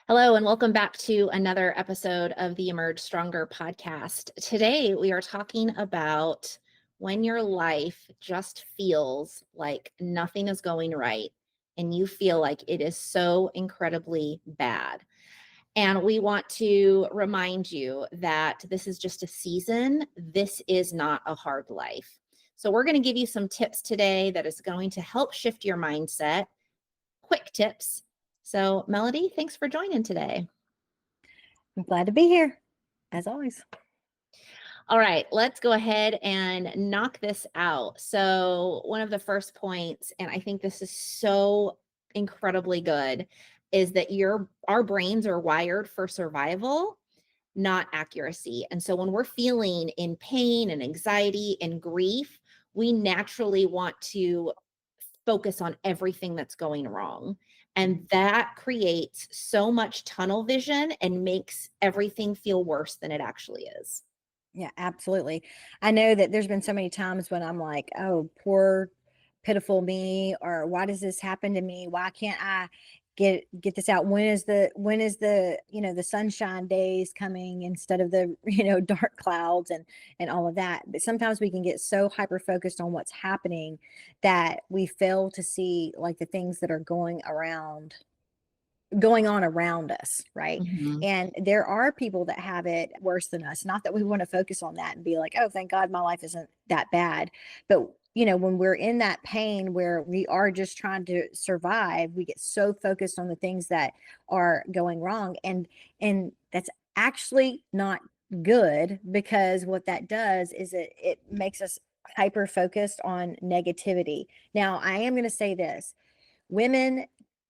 Hello, and welcome back to another episode of the Emerge Stronger podcast. Today, we are talking about when your life just feels like nothing is going right and you feel like it is so incredibly bad. And we want to remind you that this is just a season. This is not a hard life. So, we're going to give you some tips today that is going to help shift your mindset. Quick tips. So, Melody, thanks for joining today. I'm glad to be here, as always. All right, let's go ahead and knock this out. So, one of the first points, and I think this is so incredibly good, is that our brains are wired for survival, not accuracy. And so when we're feeling in pain and anxiety and grief, we naturally want to focus on everything that's going wrong. And that creates so much tunnel vision and makes everything feel worse than it actually is. Yeah, absolutely. I know that there's been so many times when I'm like, oh, poor, pitiful me, or why does this happen to me? Why can't I get this out? When is the the sunshine days coming instead of the dark clouds and all of that? But sometimes we can get so hyper focused on what's happening that we fail to see like the things that are going on around us, right? Mhm. And there are people that have it worse than us. Not that we want to focus on that and be like, oh, thank God my life isn't that bad. But when we're in that pain where we are just trying to survive, we get so focused on the things that are going wrong. And that's actually not good, because what that does is it makes us hyper focused on negativity. Now, I am going to say this: women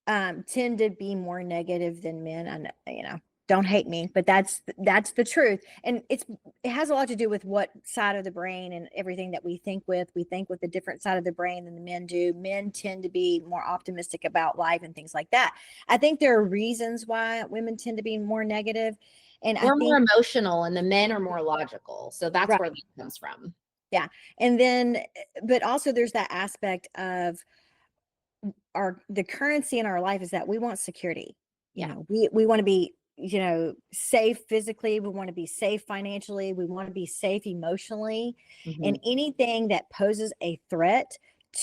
tend to be more negative than men. I know, don't hate me, but that's the truth. And it has a lot to do with what side of the brain and everything that we think with. We think with a different side of the brain than the men do. Men tend to be more optimistic about life and things like that. I think there are reasons why women tend to be more negative. And I We're more think, emotional and the men are more logical. So that's right, where that comes from. yeah. And then, but also there's that aspect of the currency in our life is that we want security. Yeah. We want to be, safe physically, we want to be safe financially, we want to be safe emotionally. Mhm. And anything that poses a threat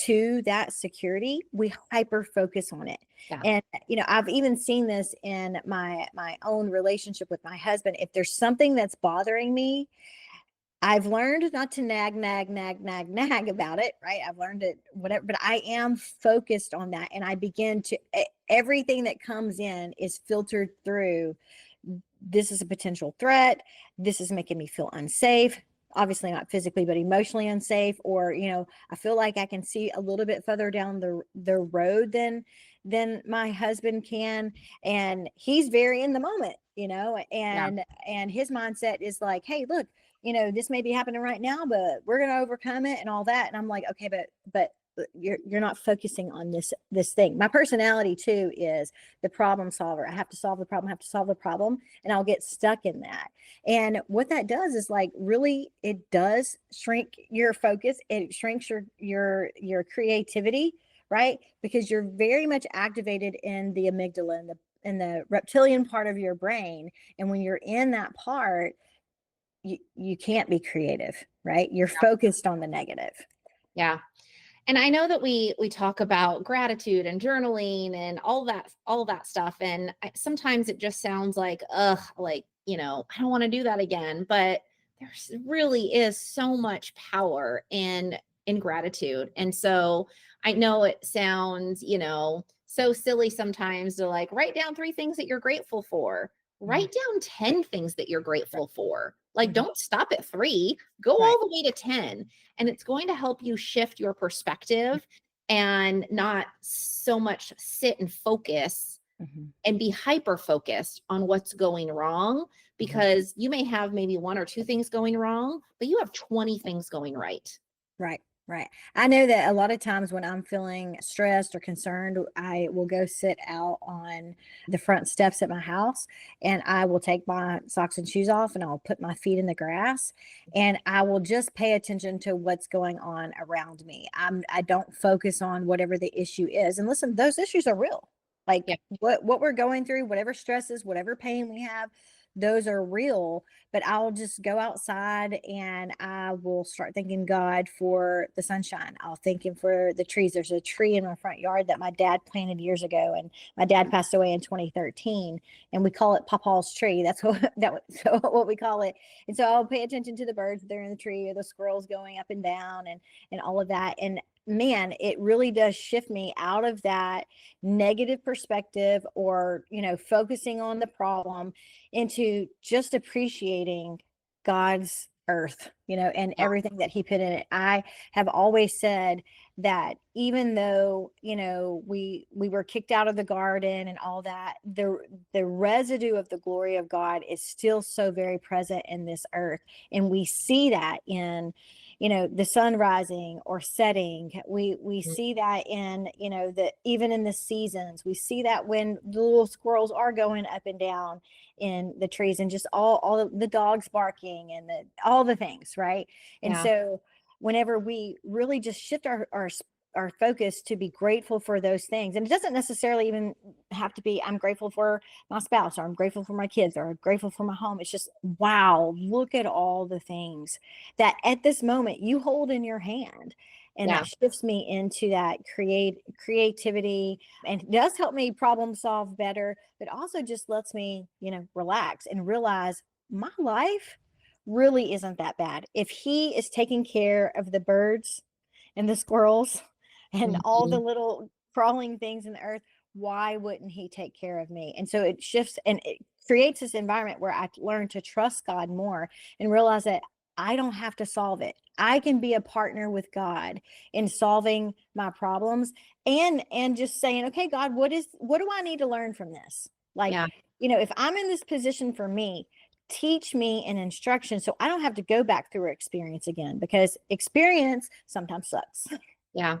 to that security, we hyper focus on it. Yeah. And I've even seen this in my own relationship with my husband. If there's something that's bothering me, I've learned not to nag about it, right? I've learned it, whatever, but I am focused on that. And I begin to, everything that comes in is filtered through. This is a potential threat. This is making me feel unsafe. Obviously not physically, but emotionally unsafe. Or, I feel like I can see a little bit further down the road than my husband can. And he's very in the moment, Yeah. and his mindset is like, hey, look, this may be happening right now, but we're going to overcome it and all that. And I'm like, okay, but you're not focusing on this thing. My personality too is the problem solver. I have to solve the problem, and I'll get stuck in that. And what that does is, like, really, it does shrink your focus. It shrinks your creativity, right? Because you're very much activated in the amygdala and the reptilian part of your brain. And when you're in that part, you can't be creative, right? You're focused on the negative. Yeah. And I know that we talk about gratitude and journaling and all that stuff. And sometimes it just sounds like, like, I don't want to do that again. But there's really is so much power in gratitude. And so I know it sounds, so silly sometimes to like write down 3 things that you're grateful for. Mhm. Write down 10 things that you're Right. grateful for. Like, Mhm. don't stop at 3, go Right. all the way to 10. And it's going to help you shift your perspective and not so much sit and focus Mhm. and be hyper focused on what's going wrong, Mhm. because you may have maybe 1 or 2 things going wrong, but you have 20 things going right. Right. Right. I know that a lot of times when I'm feeling stressed or concerned, I will go sit out on the front steps at my house, and I will take my socks and shoes off and I'll put my feet in the grass, and I will just pay attention to what's going on around me. I don't focus on whatever the issue is. And listen, those issues are real. Like Yeah. what we're going through, whatever stresses, whatever pain we have, those are real. But I'll just go outside and I will start thanking God for the sunshine. I'll thank Him for the trees. There's a tree in my front yard that my dad planted years ago, and my dad passed away in 2013, and we call it Papa's tree. That's what we call it. And so I'll pay attention to the birds that are in the tree, or the squirrels going up and down, and all of that. And man, it really does shift me out of that negative perspective, or focusing on the problem, into just appreciating God's earth, and Yeah. everything that He put in it. I have always said that even though we were kicked out of the garden and all that, the residue of the glory of God is still so very present in this earth. And we see that in the sun rising or setting. We Mm. see that in the even in the seasons. We see that when the little squirrels are going up and down in the trees, and just all the dogs barking, and all the things, right? And Yeah. so whenever we really just shift our focus to be grateful for those things, and it doesn't necessarily even have to be I'm grateful for my spouse, or I'm grateful for my kids, or I'm grateful for my home. It's just, wow, look at all the things that at this moment you hold in your hand. And Yeah. that shifts me into that creativity, and does help me problem solve better, but also just lets me relax and realize my life really isn't that bad. If He is taking care of the birds and the squirrels and all the Mhm. little crawling things in the earth, why wouldn't He take care of me? And so it shifts, and it creates this environment where I learn to trust God more, and realize that I don't have to solve it. I can be a partner with God in solving my problems, and just saying, okay, God, what do I need to learn from this? Like, Yeah. if I'm in this position, for me, teach me an instruction so I don't have to go back through experience again, because experience sometimes sucks. Yeah.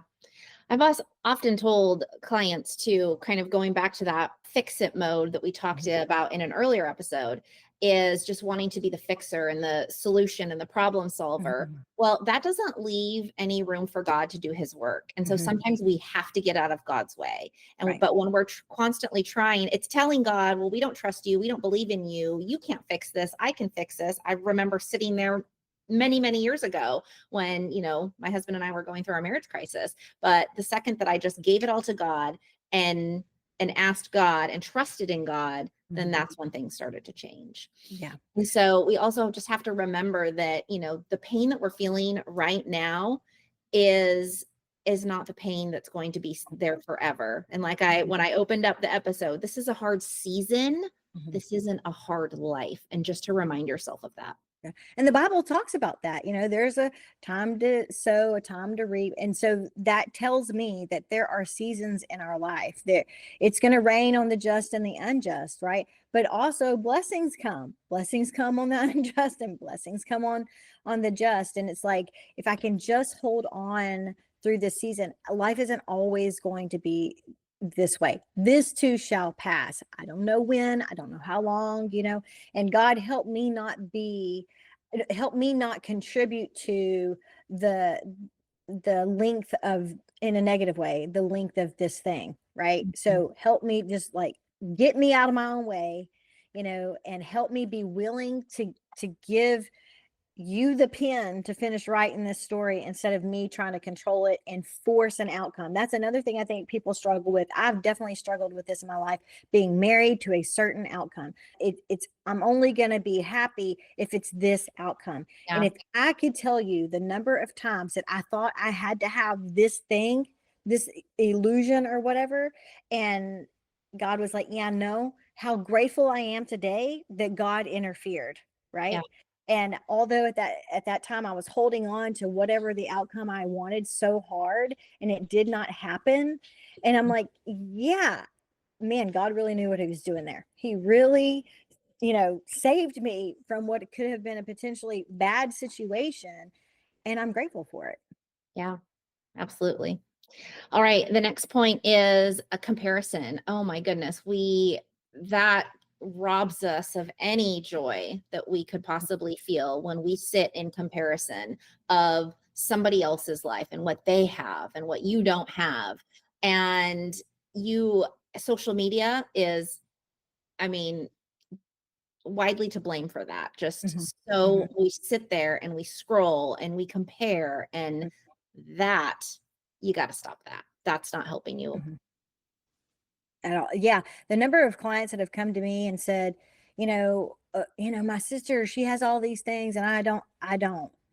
I've often told clients to, kind of going back to that fix it mode that we talked about in an earlier episode, is just wanting to be the fixer and the solution and the problem solver. Mhm. Well, that doesn't leave any room for God to do His work. And so Mhm. sometimes we have to get out of God's way. And Right. but when we're constantly trying, it's telling God, well, we don't trust you. We don't believe in you. You can't fix this. I can fix this. I remember sitting there many, many years ago when, my husband and I were going through our marriage crisis. But the second that I just gave it all to God and asked God and trusted in God, then Mhm. that's when things started to change. Yeah. And so we also just have to remember that, the pain that we're feeling right now is not the pain that's going to be there forever. And like Mhm. when I opened up the episode, this is a hard season. Mhm. This isn't a hard life. And just to remind yourself of that. Yeah. And the Bible talks about that. There's a time to sow, a time to reap. And so that tells me that there are seasons in our life that it's going to rain on the just and the unjust, right? But also blessings come. Blessings come on the unjust, and blessings come on the just. And it's like, if I can just hold on through this season, life isn't always going to be this way. This too shall pass. I don't know when, I don't know how long, and God help me not contribute to the length of, in a negative way, the length of this thing, right? Mhm. So help me just, like, get me out of my own way, and help me be willing to give you the pen to finish writing this story, instead of me trying to control it and force an outcome. That's another thing I think people struggle with. I've definitely struggled with this in my life, being married to a certain outcome. It's I'm only going to be happy if it's this outcome. And Yeah. if I could tell you the number of times that I thought I had to have this thing, this illusion or whatever, and God was like, yeah, no, how grateful I am today that God interfered, Yeah. right? And although at that time I was holding on to whatever the outcome I wanted so hard, and it did not happen, and I'm like, yeah, man, God really knew what He was doing there. He really, saved me from what could have been a potentially bad situation, and I'm grateful for it. Yeah. Absolutely. All right, the next point is a comparison. Oh my goodness, that robs us of any joy that we could possibly feel when we sit in comparison of somebody else's life and what they have and what you don't have. And you social media is, I mean, widely to blame for that. Hmm. Just Hmm. so we sit there and we scroll and we compare, and that you got to stop that. That's not helping you. Hmm. At all. Yeah, the number of clients that have come to me and said, my sister, she has all these things and I don't,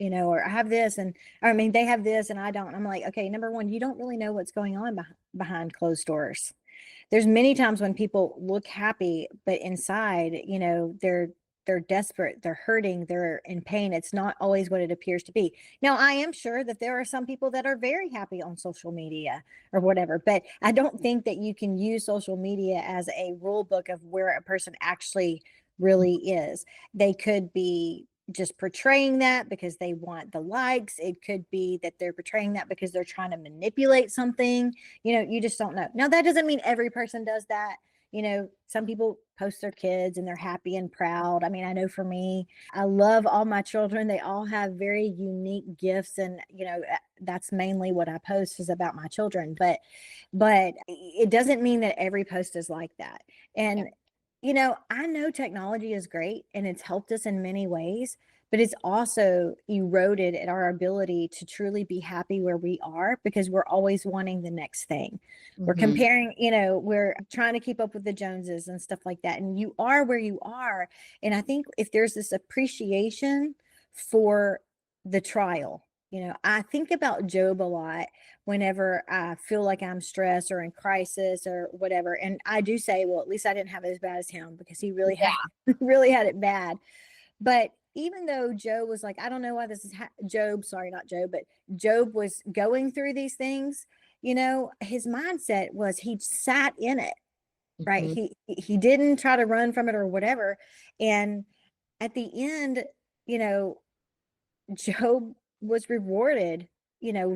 or I have this and I mean they have this and I don't. I'm like, okay, number one, you don't really know what's going on behind closed doors. There's many times when people look happy, but inside, they're desperate, they're hurting, they're in pain. It's not always what it appears to be. Now, I am sure that there are some people that are very happy on social media or whatever, but I don't think that you can use social media as a rule book of where a person actually really is. They could be just portraying that because they want the likes. It could be that they're portraying that because they're trying to manipulate something. You just don't know. Now, that doesn't mean every person does that. Some people post their kids and they're happy and proud. I mean, I know for me, I love all my children. They all have very unique gifts. And, that's mainly what I post is about my children. But it doesn't mean that every post is like that. Yeah. And, I know technology is great and it's helped us in many ways, but it's also eroded at our ability to truly be happy where we are because we're always wanting the next thing. We're Hmm. comparing, we're trying to keep up with the Joneses and stuff like that. And you are where you are. And I think if there's this appreciation for the trial, I think about Job a lot whenever I feel like I'm stressed or in crisis or whatever. And I do say, well, at least I didn't have it as bad as him because he really had Yeah. really had it bad. But even though Job was like, I don't know why this is Job, sorry, not Job, but Job was going through these things, his mindset was he sat in it, right? Hmm. He didn't try to run from it or whatever. And at the end, you know, Job was rewarded,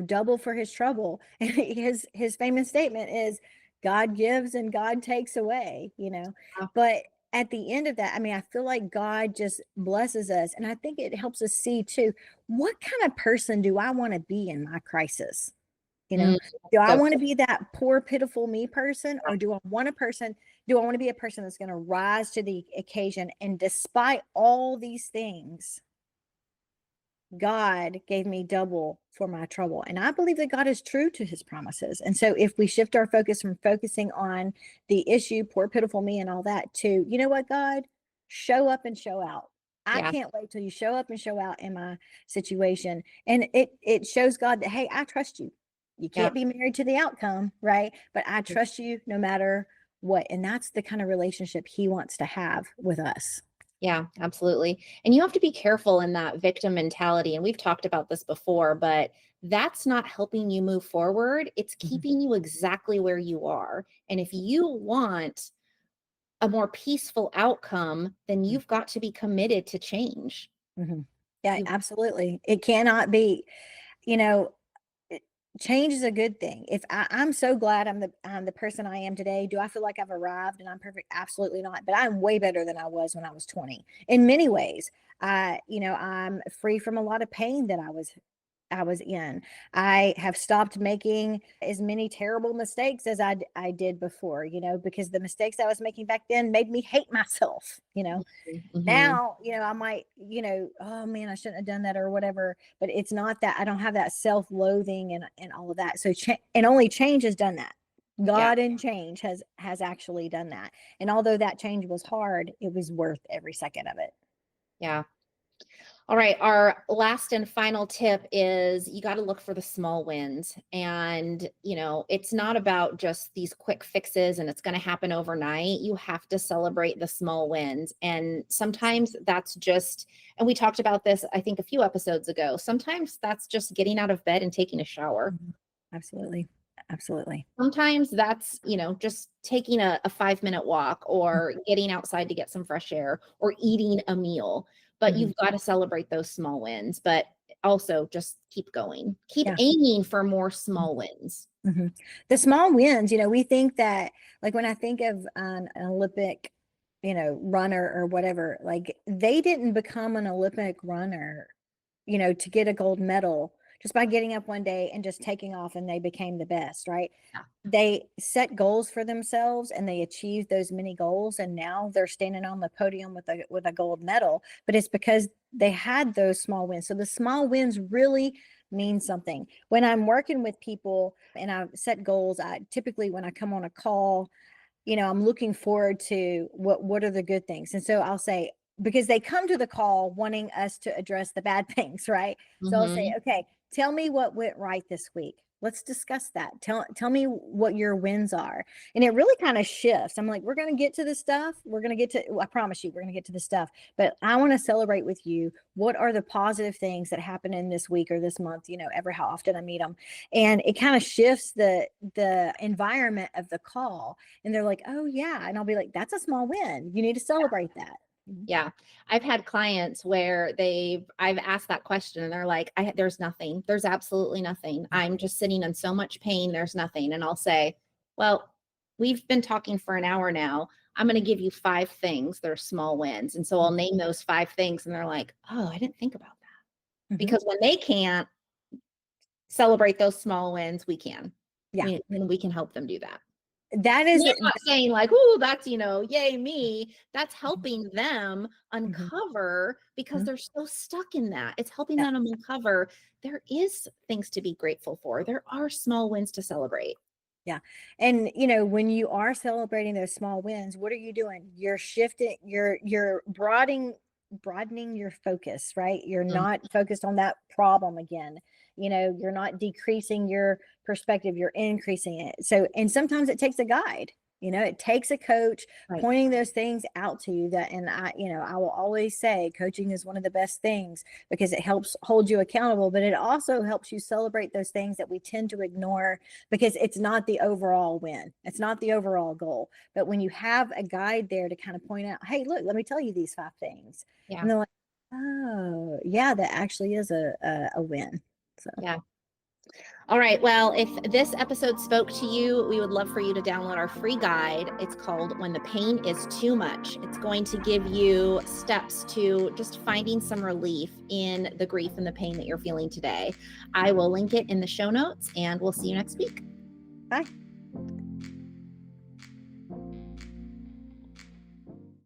double for his trouble. And his famous statement is God gives and God takes away. But at the end of that, I mean, I feel like God just blesses us. And I think it helps us see too, what kind of person do I want to be in my crisis? You know, Mm. do I So want to be that poor, pitiful me person, or do I want to be a person that's going to rise to the occasion and despite all these things, God gave me double for my trouble. And I believe that God is true to his promises. And so if we shift our focus from focusing on the issue, poor, pitiful me, and all that, to, you know what, God, show up and show out. I yeah, can't wait till you show up and show out in my situation. And it shows God that, hey, I trust you. You yeah. can't be married to the outcome, right? But I trust you no matter what. And that's the kind of relationship he wants to have with us. Yeah, absolutely. And you have to be careful in that victim mentality. And we've talked about this before, but that's not helping you move forward. It's Mhm. keeping you exactly where you are. And if you want a more peaceful outcome, then you've got to be committed to change. Mhm. Yeah, You, absolutely. It cannot be, you know, it- change is a good thing. If I'm so glad I'm the person I am today. Do I feel like I've arrived and I'm perfect? Absolutely not. But I'm way better than I was when I was 20 in many ways. I'm free from a lot of pain that I was in. I have stopped making as many terrible mistakes as I did before, because the mistakes I was making back then made me hate myself. mhm. Now, I might, oh man, I shouldn't have done that or whatever, but it's not that I don't have that self-loathing and all of that. So and only change has done that. Yeah, God and change has actually done that. And although that change was hard, it was worth every second of it. yeah. All right. Our last and final tip is you got to look for the small wins. And, it's not about just these quick fixes and it's going to happen overnight. You have to celebrate the small wins. And sometimes that's just, and we talked about this, I think, a few episodes ago. Sometimes that's just getting out of bed and taking a shower. Mhm. Absolutely. Absolutely. Sometimes that's, just taking a 5-minute walk or getting outside to get some fresh air or eating a meal. But Mhm. you've got to celebrate those small wins, but also just keep going. Keep Yeah. aiming for more small wins. Mhm. The small wins, we think that, like when I think of an Olympic, runner or whatever, like they didn't become an Olympic runner, to get a gold medal just by getting up one day and just taking off, and they became the best, right? Yeah. They set goals for themselves and they achieved those many goals, and now they're standing on the podium with a gold medal, but it's because they had those small wins. So the small wins really mean something. When I'm working with people and I set goals, I typically, when I come on a call, I'm looking forward to what are the good things. And so I'll say, because they come to the call wanting us to address the bad things, right? So I'll say, Mhm. okay, tell me what went right this week. Let's discuss that. Tell me what your wins are. And it really kind of shifts. I'm like, we're going to get to the stuff. We're going to get to, I promise you, we're going to get to the stuff. But I want to celebrate with you. What are the positive things that happen in this week or this month, ever how often I meet them. And it kind of shifts the environment of the call, and they're like, oh yeah. And I'll be like, that's a small win. You need to celebrate that. Mhm. Yeah. I've had clients where I've asked that question and they're like, there's nothing. There's absolutely nothing. I'm just sitting in so much pain. There's nothing. And I'll say, well, we've been talking for an hour now. I'm going to give you 5 things. They're small wins. And so I'll name those 5 things. And they're like, oh, I didn't think about that. Mhm. Because when they can't celebrate those small wins, we can. Yeah. We can help them do that. That And is I'm not saying like, "Ooh, that's, yay me." That's helping them Mhm. uncover because Mhm. they're so stuck in that. It's helping Yeah. them uncover there is things to be grateful for. There are small wins to celebrate. Yeah. And when you are celebrating those small wins, what are you doing? You're shifting, you're broadening your focus, right? You're Mm, not focused on that problem again. You're not decreasing your perspective, you're increasing it. So, and sometimes it takes a guide. It takes a coach right. pointing those things out to you, that, and I will always say coaching is one of the best things because it helps hold you accountable, but it also helps you celebrate those things that we tend to ignore because it's not the overall win. It's not the overall goal. But when you have a guide there to kind of point out, hey, look, let me tell you these 5 things. Yeah. And they're like, oh, yeah, that actually is a win. So, Yeah. All right. Well, if this episode spoke to you, we would love for you to download our free guide. It's called When the Pain is Too Much. It's going to give you steps to just finding some relief in the grief and the pain that you're feeling today. I will link it in the show notes, and we'll see you next week. bye.